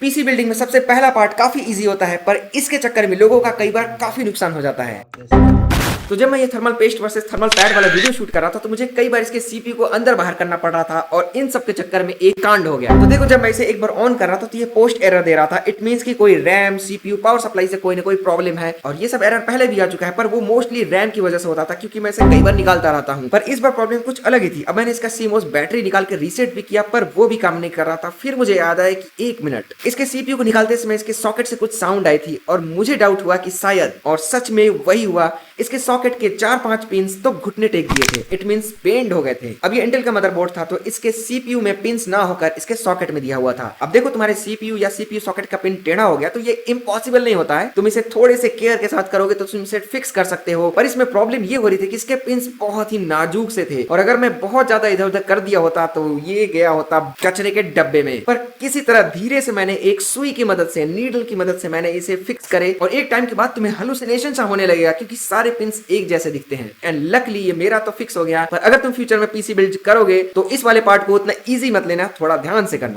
PC building में सबसे पहला पार्ट काफी इजी होता है, पर इसके चक्कर में लोगों का कई बार काफी नुकसान हो जाता है। तो जब मैं ये thermal paste versus thermal pad वाला वीडियो शूट कर रहा था, तो मुझे कई बार इसके सीपीयू को अंदर बाहर करना पड़ रहा था और इन सब के चक्कर में एक कांड हो गया। तो देखो, जब मैं इसे एक बार ऑन कर रहा था तो ये पोस्ट एरर दे रहा था। इट मींस कि कोई रैम, सीपीयू, पावर सप्लाई से कोई ना कोई प्रॉब्लम है। और ये सब एरर पहले भी आ चुका है, पर वो मोस्टली रैम की वजह से होता था, क्योंकि मैं इसे कई बार निकालता रहता हूँ। पर इस बार प्रॉब्लम कुछ अलग ही थी। अब मैंने इसका सीमोस बैटरी निकाल के रीसेट भी किया, पर वो भी काम नहीं कर रहा था। फिर मुझे याद आया कि एक मिनट, इसके सीपीयू को निकालते समय इसके सॉकेट से कुछ साउंड आई थी और मुझे डाउट हुआ कि शायद, और सच में वही हुआ, इसके सॉकेट के 4-5 पिंस तो घुटने टेक दिए थे। इट मींस बेंड हो गए थे। अब ये इंटेल का मदरबोर्ड था, तो इसके सीपीयू में पिंस ना होकर इसके सॉकेट में दिया हुआ था। अब देखो, तुम्हारे सीपीयू या सीपीयू सॉकेट का पिन टेढ़ा हो गया तो ये इम्पॉसिबल नहीं होता है। तुम इसे थोड़े से केयर के साथ करोगे तो तुम इसे फिक्स कर सकते हो। पर इसमें प्रॉब्लम ये हो रही थी कि इसके पिंस बहुत ही नाजुक से थे, और अगर मैं बहुत ज्यादा इधर उधर कर दिया होता तो ये गया होता कचरे के डब्बे में। पर किसी तरह धीरे से मैंने एक सुई की मदद से, नीडल की मदद से मैंने इसे फिक्स करे, और एक टाइम के बाद तुम्हें हेलुसिनेशन सा होने लगेगा, क्योंकि सारे पिंस एक जैसे दिखते हैं। एंड लकली ये मेरा तो फिक्स हो गया। पर अगर तुम फ्यूचर में पीसी बिल्ड करोगे तो इस वाले पार्ट को उतना इजी मत लेना, थोड़ा ध्यान से करना।